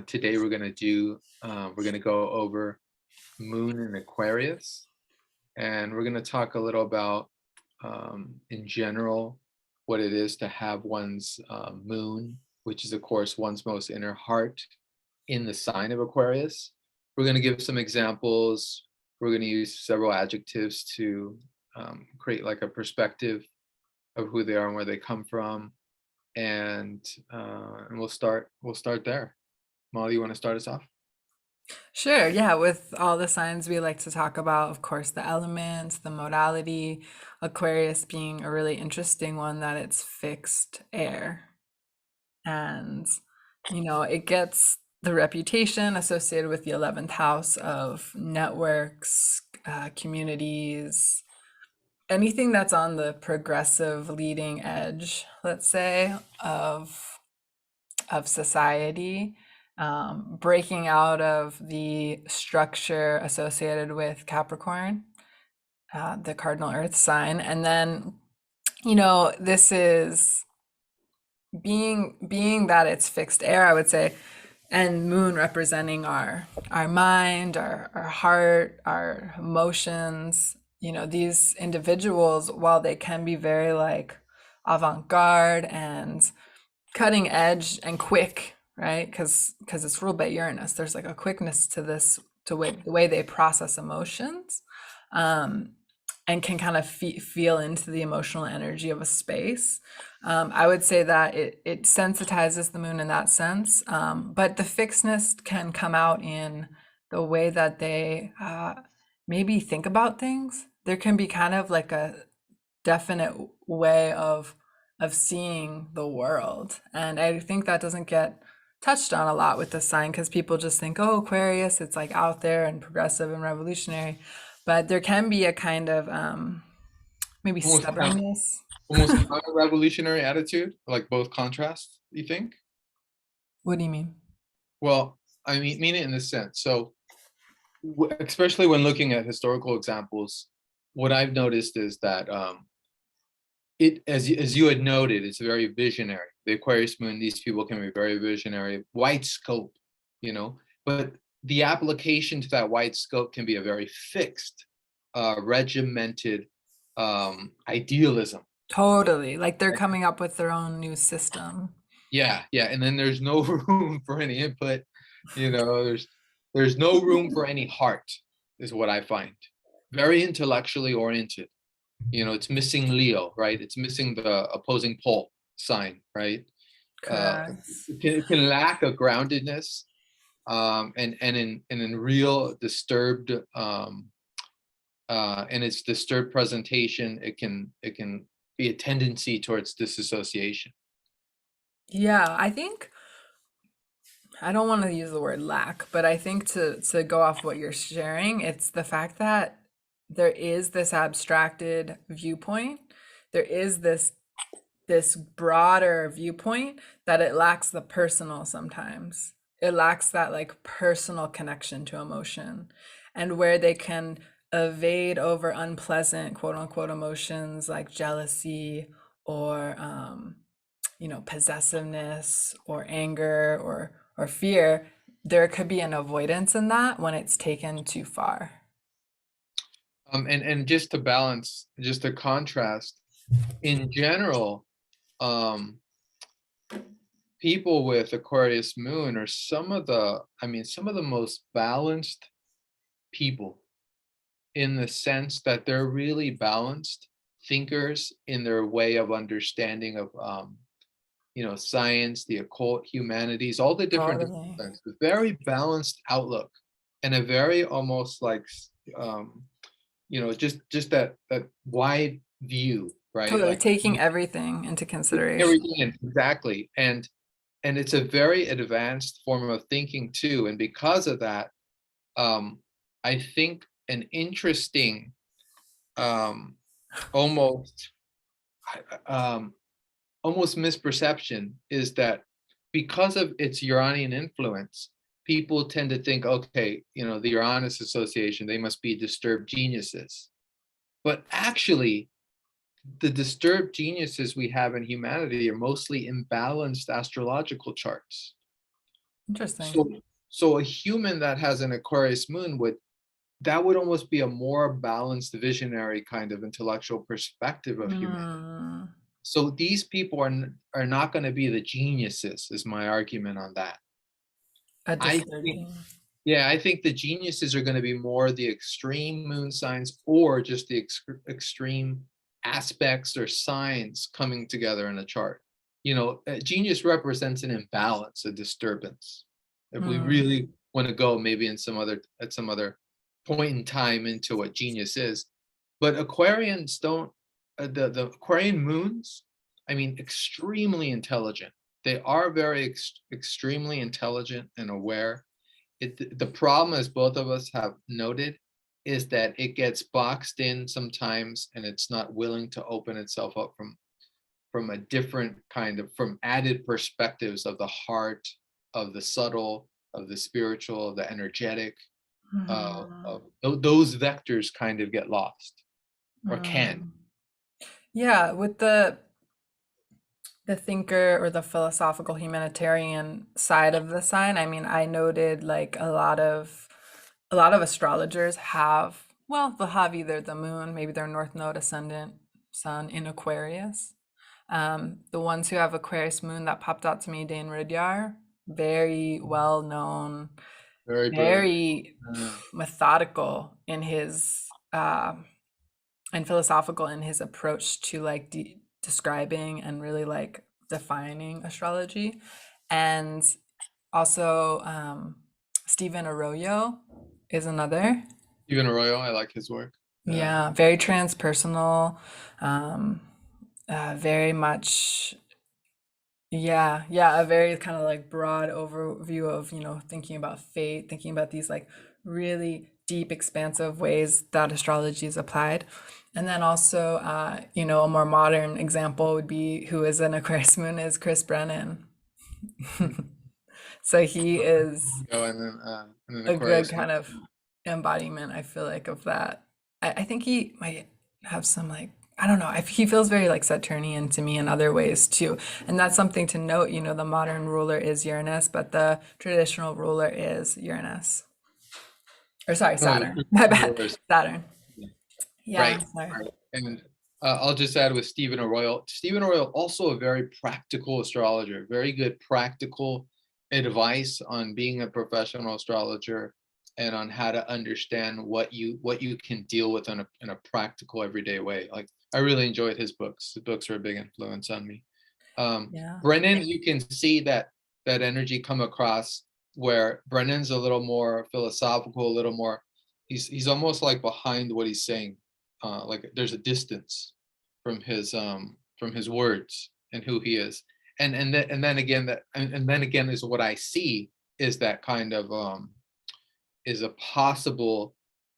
Today we're gonna go over Moon in Aquarius, and we're gonna talk a little about, in general, what it is to have one's moon, which is of course one's most inner heart, in the sign of Aquarius. We're gonna give some examples. We're gonna use several adjectives to create like a perspective of who they are and where they come from, and we'll start there. Molly, you want to start us off? Sure, yeah, with all the signs we like to talk about, of course, the elements, the modality, Aquarius being a really interesting one that it's fixed air. And, it gets the reputation associated with the 11th house of networks, communities, anything that's on the progressive leading edge, let's say, of society, breaking out of the structure associated with Capricorn, the cardinal earth sign. And then, this is being that it's fixed air, I would say, and moon representing our mind, our heart, our emotions. These individuals, while they can be very like avant-garde and cutting edge and quick, right? Because it's ruled by Uranus. There's like a quickness to this, the way they process emotions, and can kind of feel into the emotional energy of a space. I would say that it sensitizes the moon in that sense, but the fixedness can come out in the way that they maybe think about things. There can be kind of like a definite way of seeing the world. And I think that doesn't get touched on a lot with the sign because people just think, oh, Aquarius, it's like out there and progressive and revolutionary. But there can be a kind of maybe Almost stubbornness. almost counter-revolutionary attitude, like both contrasts, you think? What do you mean? Well, I mean it in this sense. So, especially when looking at historical examples, what I've noticed is that it, as you had noted, it's very visionary. The Aquarius moon, these people can be very visionary, wide scope, but the application to that wide scope can be a very fixed, regimented idealism. Totally. Like they're coming up with their own new system. Yeah, yeah, and then there's no room for any input. There's no room for any heart, is what I find. Very intellectually oriented. It's missing Leo, right? It's missing the opposing pole sign, right? Uh, Correct. it can lack a groundedness, and in real disturbed, in its disturbed presentation, it can be a tendency towards disassociation. Yeah, I think I don't want to use the word lack, but I think to go off what you're sharing, it's the fact that there is this abstracted viewpoint. There is this broader viewpoint that it lacks the personal sometimes. It lacks that like personal connection to emotion and where they can evade over unpleasant quote unquote emotions like jealousy or possessiveness or anger or fear. There could be an avoidance in that when it's taken too far. And just to balance, just to contrast, in general, um, people with Aquarius moon are some of the most balanced people, in the sense that they're really balanced thinkers in their way of understanding of science, the occult, humanities, all the different Totally. disciplines. A very balanced outlook, and a very almost like um, just that wide view, right? Totally Like taking everything into consideration. everything exactly, and it's a very advanced form of thinking too. And because of that, um, I think an interesting, um, almost um, almost misperception is that because of its Uranian influence, people tend to think, okay, the Uranus association, they must be disturbed geniuses. But actually, the disturbed geniuses we have in humanity are mostly imbalanced astrological charts. Interesting. So a human that has an Aquarius moon would almost be a more balanced, visionary kind of intellectual perspective of humanity. Mm, So these people are not going to be the geniuses, is my argument on that. a I think, disturbing. yeah, I think the geniuses are going to be more the extreme moon signs, or just the extreme aspects or signs coming together in a chart. A genius represents an imbalance, a disturbance. If we Mm, really want to go maybe in some other point in time into what genius is, but Aquarians don't. The Aquarian moons, I mean, extremely intelligent. They are very extremely intelligent and aware. The problem, as both of us have noted, is that it gets boxed in sometimes, and it's not willing to open itself up from a different kind of, from added perspectives of the heart, of the subtle, of the spiritual, the energetic. mhm, Those vectors kind of get lost, or can. mm. Yeah, with the thinker or the philosophical humanitarian side of the sign, I mean, I noted like a lot of astrologers have, well, they'll have either the moon, maybe their north node ascendant sun in Aquarius. The ones who have Aquarius moon that popped out to me, Dane Rudyar, very well known, Very brilliant. very methodical in his and philosophical in his approach to like describing and really like defining astrology. And also Stephen Arroyo is another. Even Arroyo, I like his work. Yeah. Yeah, very transpersonal, um, very much, yeah, a very kind of like broad overview of, thinking about fate, thinking about these like really deep, expansive ways that astrology is applied. And then also, a more modern example would be who is an Aquarius moon is Chris Brennan. So he is Oh, and then a good Aquarius. kind of embodiment, I feel like, of that. I think he might have some like, I don't know. He feels very like Saturnian to me in other ways too. And that's something to note. The modern ruler is Uranus, but the traditional ruler is Uranus. Or sorry, No, the Saturn. My Christian bad. rulers. Saturn. Yeah, Right, sorry. right. And I'll just add with Stephen Arroyo. Stephen Arroyo, also a very practical astrologer, very good practical advice on being a professional astrologer, and on how to understand what you can deal with in a practical everyday way. Like, I really enjoyed his books. The books are a big influence on me. Yeah. Brennan, you can see that energy come across, where Brennan's a little more philosophical, a little more. He's almost like behind what he's saying. Like there's a distance from his words and who he is. And then again, is what I see is that kind of is a possible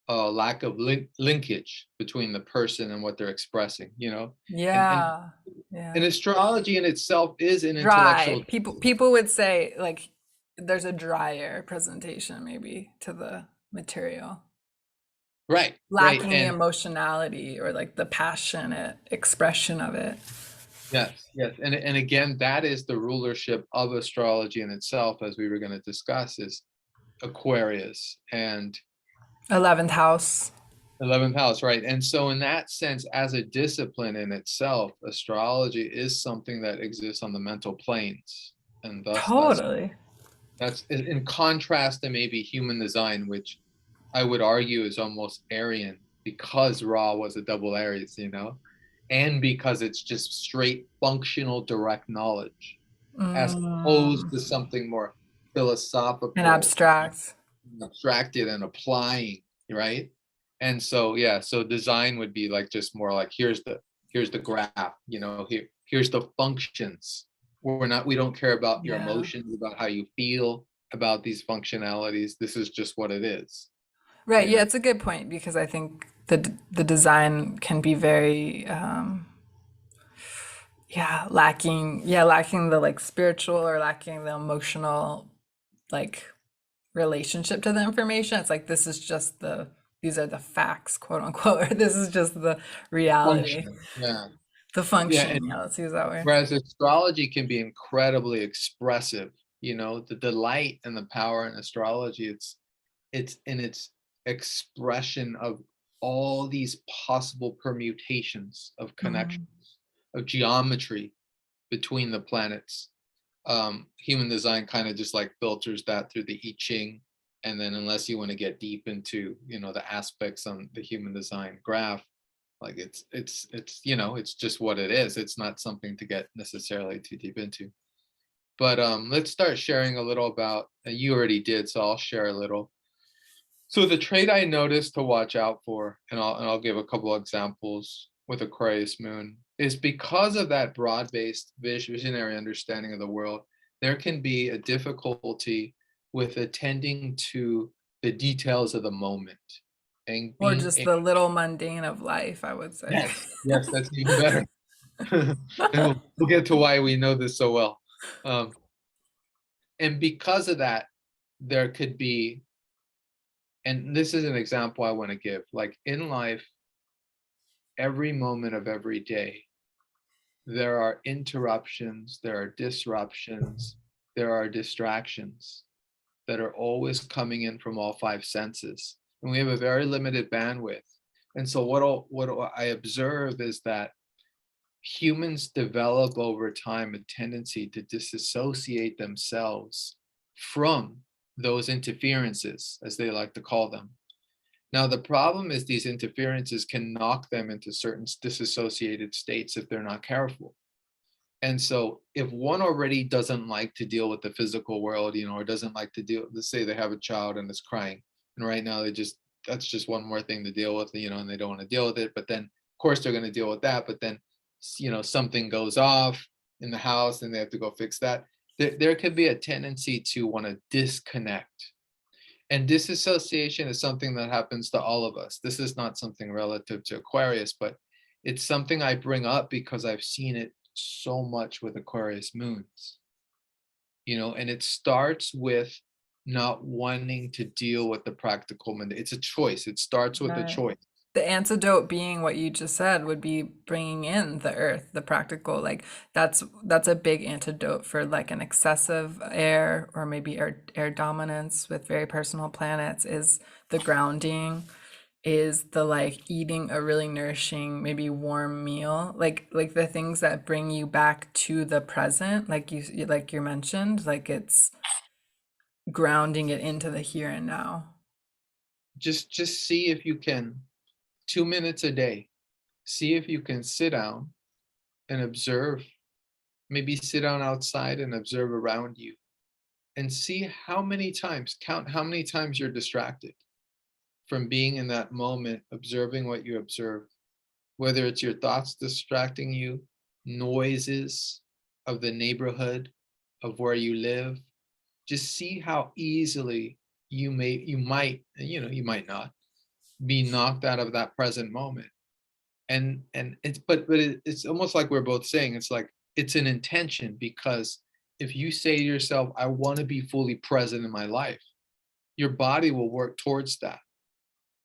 lack of linkage between the person and what they're expressing. And Yeah. and Yeah. astrology in itself is an Dry. intellectual. People would say like there's a drier presentation maybe to the material. Right, right. Lacking the And emotionality or like the passionate expression of it. yes, yes. And again, that is the rulership of astrology in itself, as we were going to discuss, is Aquarius and 11th house. 11th house, right? And so in that sense, as a discipline in itself, astrology is something that exists on the mental planes. And thus Totally. that's in contrast to maybe human design, which I would argue is almost Aryan, because Ra was a double Aries, and because it's just straight functional direct knowledge, as opposed Mm, to something more and philosophical, abstract. abstracted, and applying, right? And so, yeah, so design would be like just more like, here's the graph, here's the functions. We don't care about your Yeah. emotions, about how you feel about these functionalities. This is just what it is. Right. you Yeah, know it's a good point because I think the design can be very lacking the like spiritual or lacking the emotional like relationship to the information. It's like this is just these are the facts, quote unquote, or this is just the reality. Function. Yeah. The Yeah. function, And yeah, let's use that way. whereas astrology can be incredibly expressive, You know, the delight and the power in astrology, it's in its expression of all these possible permutations of Mhm. connections, of geometry between the planets. Human design kind of just like filters that through the I Ching. And then unless you want to get deep into, you know, the aspects on the human design graph, like it's you know, it's just what it is. It's not something to get necessarily too deep into. But let's start sharing a little about, you already did, so I'll share a little. So the trait I noticed to watch out for, and I'll give a couple examples with Aquarius moon, is because of that broad-based visionary understanding of the world, there can be a difficulty with attending to the details of the moment and Or being just the little mundane of life, I would say. yes, yes, that's even better. And we'll get to why we know this so well. Um, and because of that, there could be, and this is an example I want to give, like in life, every moment of every day, there are interruptions, there are disruptions, there are distractions that are always coming in from all five senses. And we have a very limited bandwidth. And so what I observe is that humans develop over time a tendency to disassociate themselves from those interferences, as they like to call them. Now, the problem is these interferences can knock them into certain disassociated states if they're not careful. And so if one already doesn't like to deal with the physical world, you know, or doesn't like to deal, let's say they have a child and it's crying, and right now that's just one more thing to deal with, you know, and they don't want to deal with it. But then, of course, they're going to deal with that. But then, you know, something goes off in the house and they have to go fix that. There could be a tendency to want to disconnect. And disassociation is something that happens to all of us. This is not something relative to Aquarius, but it's something I bring up because I've seen it so much with Aquarius moons, you know, and it starts with not wanting to deal with the practical. It's a choice. It starts with a Right. choice. The antidote being what you just said would be bringing in the earth, the practical. Like that's a big antidote for like an excessive air or maybe air dominance with very personal planets is the grounding, is the like eating a really nourishing, maybe warm meal, like the things that bring you back to the present, like you mentioned, like it's grounding it into the here and now. Just see if you can, 2 minutes a day, see if you can sit down and observe, maybe sit down outside and observe around you and see how many times, count how many times you're distracted from being in that moment, observing what you observe, whether it's your thoughts distracting you, noises of the neighborhood of where you live. Just see how easily you might, you know, you might not be knocked out of that present moment. And it's it's almost like we're both saying, it's like it's an intention, because if you say to yourself, I want to be fully present in my life, your body will work towards that.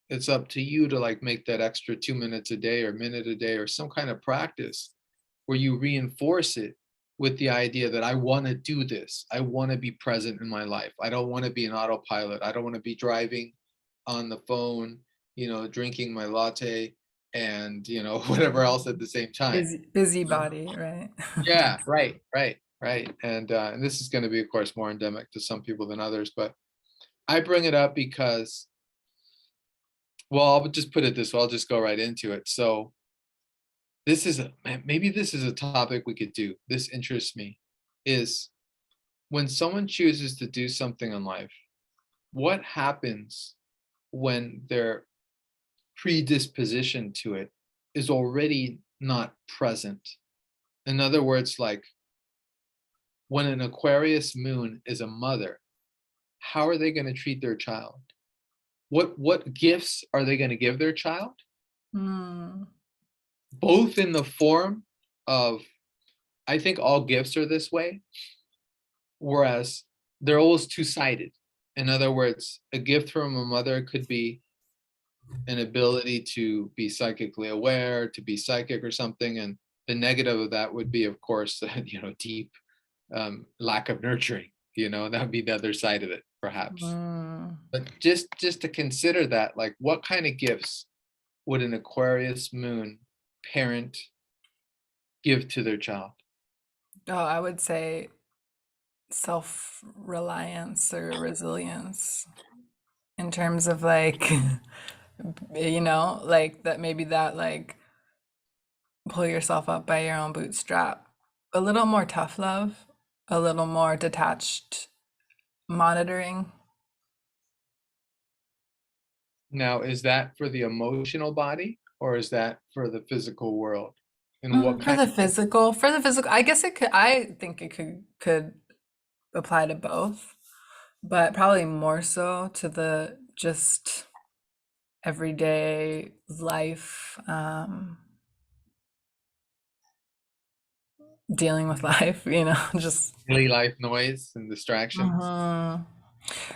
It's up to you to like make that extra 2 minutes a day or minute a day or some kind of practice where you reinforce it with the idea that I want to do this. I want to be present in my life. I don't want to be an autopilot. I don't want to be driving on the phone, you know, drinking my latte and, you know, whatever else at the same time. Busybody, right? Yeah, right, right, right. And this is going to be, of course, more endemic to some people than others, but I bring it up because, well, I'll just put it this way. I'll just go right into it. So this is maybe this is a topic we could do. This interests me. Is when someone chooses to do something in life, what happens when their predisposition to it is already not present? In other words, like when an Aquarius moon is a mother, how are they going to treat their child? What gifts are they going to give their child? Hmm. Both in the form of, I think all gifts are this way, whereas they're always two-sided. In other words, a gift from a mother could be an ability to be psychically aware, to be psychic or something, and the negative of that would be, of course, you know, deep lack of nurturing. that would be the other side of it, perhaps. Mm. But just to consider that, like, what kind of gifts would an Aquarius moon parent give to their child? Oh, I would say self-reliance or resilience in terms of like, like that maybe that like pull yourself up by your own bootstrap. A little more tough love, a little more detached monitoring. Now, is that for the emotional body or is that for the physical world? And what kind of gift? For the physical, I guess it could, I think it could apply to both, but probably more so to the just everyday life, dealing with life, just Daily life noise and distractions? mhm.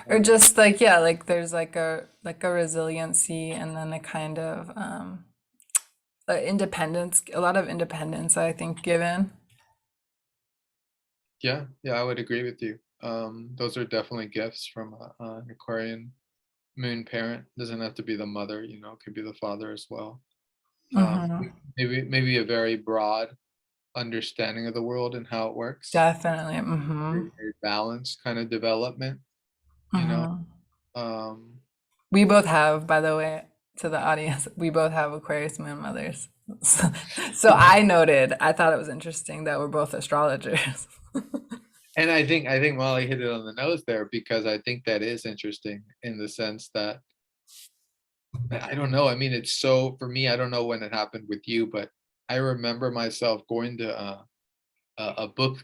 Or just like yeah, like there's like a resiliency and then a kind of independence, a lot of independence, I think, given. Yeah, yeah, I would agree with you. Those are definitely gifts from an Aquarian moon parent. Doesn't have to be the mother, it could be the father as well. Um, Hmm. maybe a very broad understanding of the world and how it works. Definitely. Hmm. Very balanced kind of development, you know. Hmm. Um, We both have, by the way, to the audience, we both have Aquarius moon mothers. So, so I thought it was interesting that we're both astrologers. and I think Molly hit it on the nose there because I think that is interesting in the sense that I don't know. I mean, it's so for me, I don't know when it happened with you, but I remember myself going to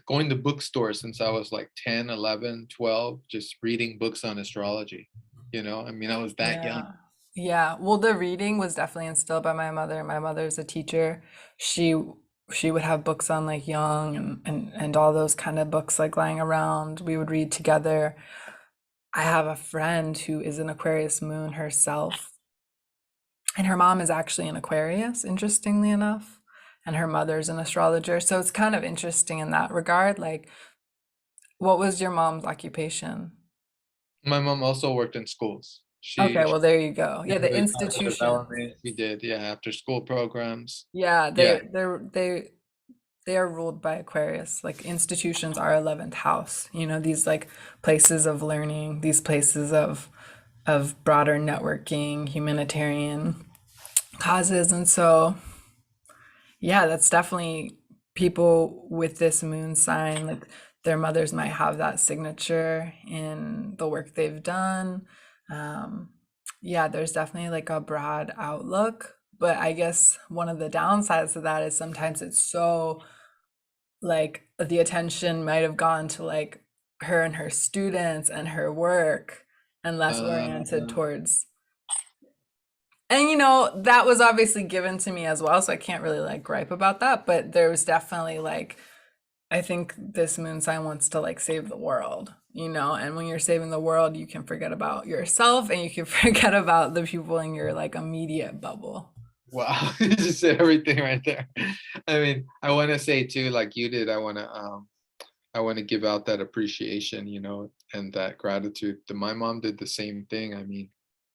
going to bookstores since I was like 10, 11, 12, just reading books on astrology. I mean, I was that young. Yeah. Yeah. Well, the reading was definitely instilled by my mother. My mother's a teacher. She she would have books on like Jung and all those kind of books like lying around. We would read together. I have a friend who is an Aquarius moon herself, and her mom is actually an Aquarius, interestingly enough, and her mother's an astrologer. So it's kind of interesting in that regard. Like, what was your mom's occupation? My mom also worked in schools. Okay, She well, there you go. Yeah, the did child institutions. development. She did, yeah, after school programs. Yeah, Yeah. they are ruled by Aquarius. Like institutions are 11th house. These like places of learning, these places of broader networking, humanitarian causes. And so, yeah, that's definitely people with this moon sign, like their mothers might have that signature in the work they've done. Um, yeah, there's definitely like a broad outlook, but I guess one of the downsides of that is sometimes it's so like the attention might have gone to like her and her students and her work and less oriented Uh, towards and that was obviously given to me as well, so I can't really like gripe about that, but there was definitely like I think this moon sign wants to like save the world, and when you're saving the world, you can forget about yourself and you can forget about the people in your like immediate bubble. wow, you just said everything right there. I mean, I want to say too, like you did, I want to give out that appreciation, and that gratitude. My mom did the same thing. I mean,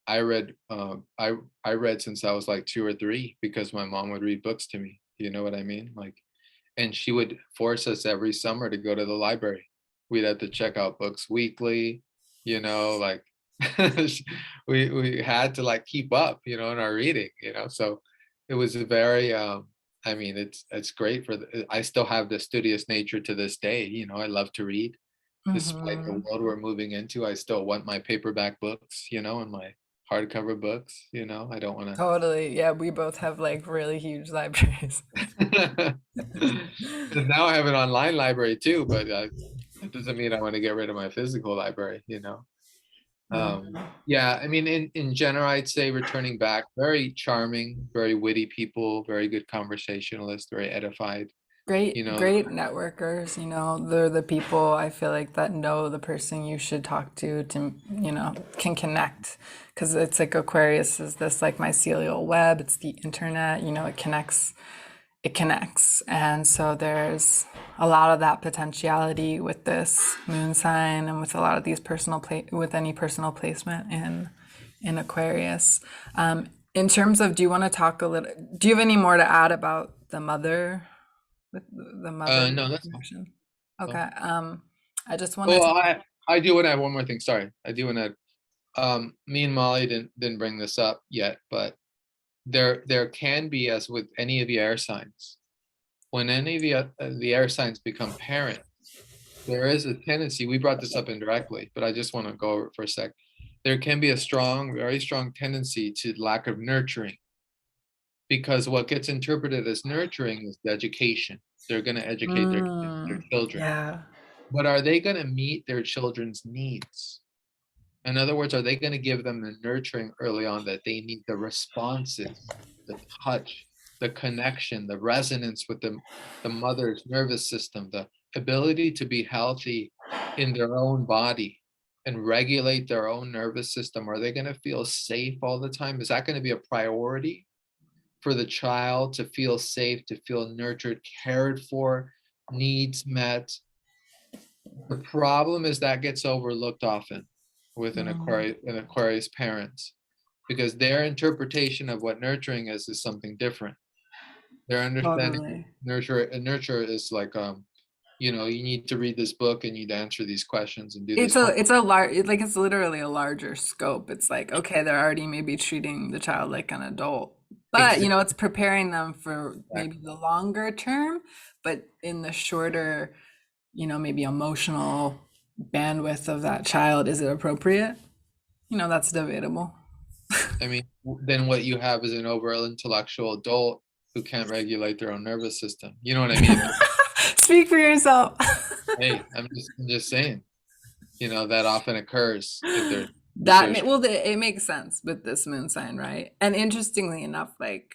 I read, I read since I was like 2 or 3 because my mom would read books to me. You know what I mean? Like, and she would force us every summer to go to the library. We'd have to check out books weekly, like we had to like keep up, in our reading, So it was a very I mean, it's great I still have the studious nature to this day, I love to read. Despite the Hmm. world we're moving into, I still want my paperback books, and my hardcover books, I don't want Totally. Yeah, we both have like really huge libraries. to. And now I have an online library too, but it doesn't mean I want to get rid of my physical library. Um, Mhm. yeah, I mean, in general, I'd say returning back, very charming, very witty people, very good conversationalists, very edified. You Great, know, great networkers, they're the people I feel like that know the person you should talk to, can connect. Because it's like Aquarius is this like mycelial web, it's the internet, it connects it connects. And so there's a lot of that potentiality with this moon sign and with a lot of these with any personal placement in Aquarius. In terms of, do you want to talk a little, do you have any more to add about the mother, with the mother No, that's all. connection? Oh, Okay. I just wanted oh, to, I do want to add one more thing. Sorry, I do want to. Me and Molly didn't bring this up yet, but there can be, as with any of the air signs, when any of the air signs become parent, there is a tendency. We brought this up indirectly, but I just want to go over it for a sec. There can be a strong, very strong tendency to lack of nurturing, because what gets interpreted as nurturing is the education. They're going to educate their kids, their children, yeah. but are they going to meet their children's needs? In other words, are they going to give them the nurturing early on that they need, the responses, the touch, the connection, the resonance with the mother's nervous system, the ability to be healthy in their own body and regulate their own nervous system? Are they going to feel safe all the time? Is that going to be a priority for the child, to feel safe, to feel nurtured, cared for, needs met? The problem is that gets overlooked often with an Mm, Aquarius parents, because their interpretation of what nurturing is something different. Their understanding of totally. nurture is like, you need to read this book and you'd answer these questions and do this It's homework. a large, like it's literally a larger scope. It's like, okay, they're already maybe treating the child like an adult, but Exactly. it's preparing them for maybe the longer term, but in the shorter, maybe emotional bandwidth of that child, is it appropriate? That's debatable. I mean, then what you have is an over intellectual adult who can't regulate their own nervous system. You know what I mean? Speak for yourself. Hey, I'm just saying, that often occurs if That there's well, it makes sense with this moon sign, right? And interestingly enough, like,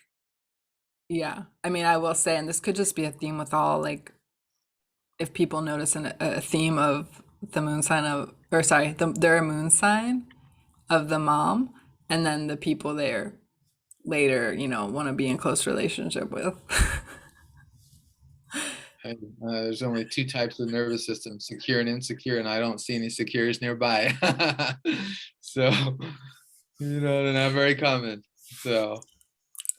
yeah, I mean, I will say, and this could just be a theme with all, like, if people notice a theme of the moon sign of, or sorry, their moon sign of the mom, and then the people there later, want to be in close relationship with. And, there's only two types of nervous system: secure and insecure, and I don't see any secures nearby. So, they're not very common. So,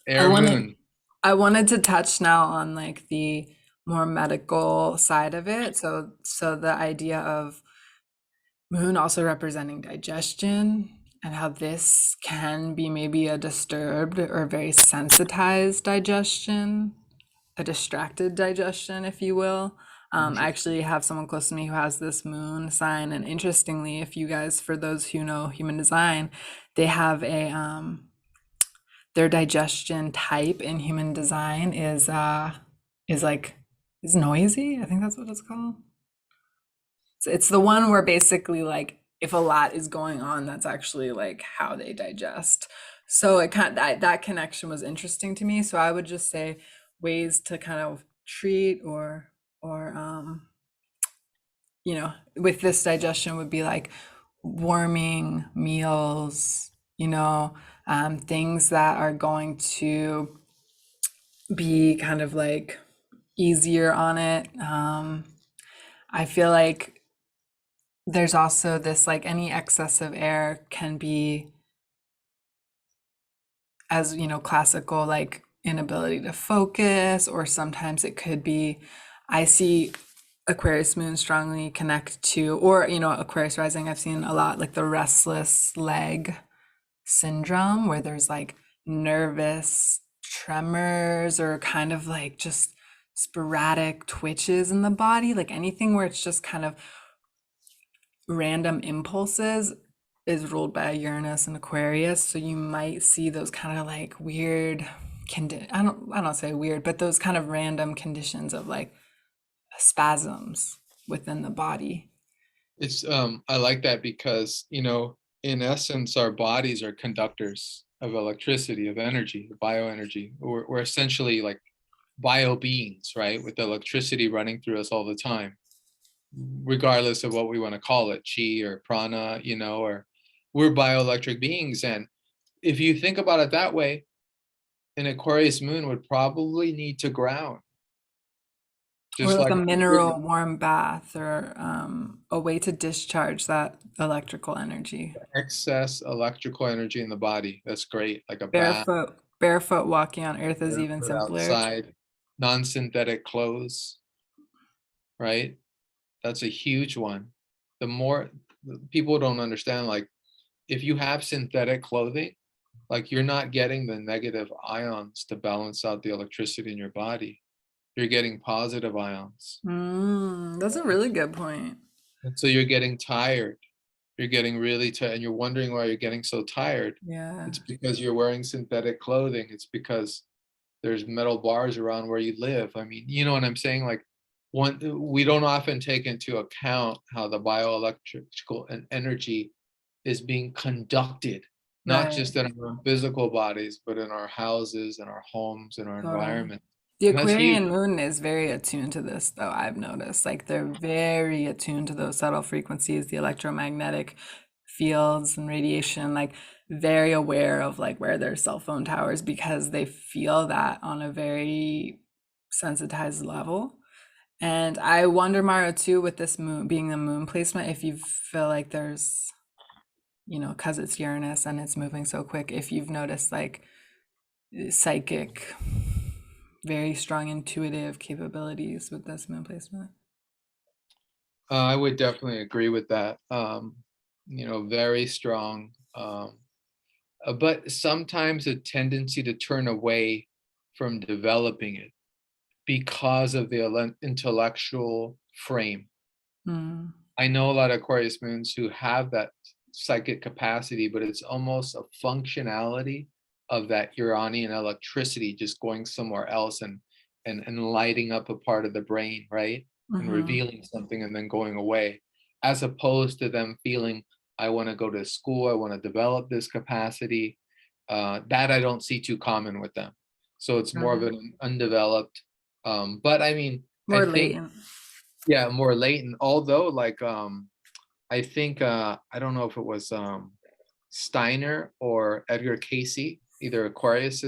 I air wanted moon. I wanted to touch now on like the more medical side of it. So the idea of moon also representing digestion and how this can be maybe a disturbed or very sensitized digestion, a distracted digestion, if you will. I actually have someone close to me who has this moon sign, and interestingly, if you guys, for those who know human design, they have a their digestion type in human design is like is noisy. I think that's what it's called. It's the one where basically like if a lot is going on, that's actually like how they digest. So it kind of, that connection was interesting to me. So I would just say ways to kind of treat or with this digestion would be like warming meals, things that are going to be kind of like easier on it. I feel like there's also this like any excess of air can be, as classical, like inability to focus, or sometimes it could be, I see Aquarius moon strongly connect to, or Aquarius rising, I've seen a lot like the restless leg syndrome, where there's like nervous tremors or kind of like just sporadic twitches in the body, like anything where it's just kind of random impulses is ruled by Uranus and Aquarius. So you might see those kind of like weird I don't say weird, but those kind of random conditions of like spasms within the body. I like that because, in essence, our bodies are conductors of electricity, of energy, of bioenergy. We're essentially like bio beings, right? With electricity running through us all the time, regardless of what we want to call it, chi or prana, or we're bioelectric beings. And if you think about it that way, an Aquarius moon would probably need to ground, Or just like a like mineral warm bath, or a way to discharge that electrical energy. excess electrical energy in the body. That's great. Like a bath, Barefoot walking on earth is even barefoot simpler. outside, non-synthetic clothes, right? That's a huge one. The more people don't understand, like if you have synthetic clothing, like you're not getting the negative ions to balance out the electricity in your body. You're getting positive ions. That's a really good point. And so you're getting tired. You're getting really tired and you're wondering why you're getting so tired. Yeah. It's because you're wearing synthetic clothing. It's because there's metal bars around where you live. I mean, you know what I'm saying? Like we don't often take into account how the bioelectrical and energy is being conducted, not Right. just in our own physical bodies, but in our houses and our homes and our Totally. environment. The And that's huge. Aquarian moon is very attuned to this, though, I've noticed. Like they're very attuned to those subtle frequencies, the electromagnetic fields and radiation, like very aware of like where their cell phone towers, because they feel that on a very sensitized level. And I wonder, Mara, too, with this moon being the moon placement, if you feel like there's, because it's Uranus and it's moving so quick, if you've noticed like psychic, very strong intuitive capabilities with this moon placement. I would definitely agree with that. Very strong. But sometimes a tendency to turn away from developing it because of the intellectual frame. Mm, I know a lot of Aquarius moons who have that psychic capacity, but it's almost a functionality of that Uranian electricity just going somewhere else and lighting up a part of the brain, right? And hmm. revealing something and then going away, as opposed to them feeling, I want to go to school, I want to develop this capacity. That I don't see too common with them. So it's Got more of it. an undeveloped. But I mean, I More think, latent. yeah, more latent. Although, like, I think I don't know if it was Steiner or Edgar Casey, either Aquarius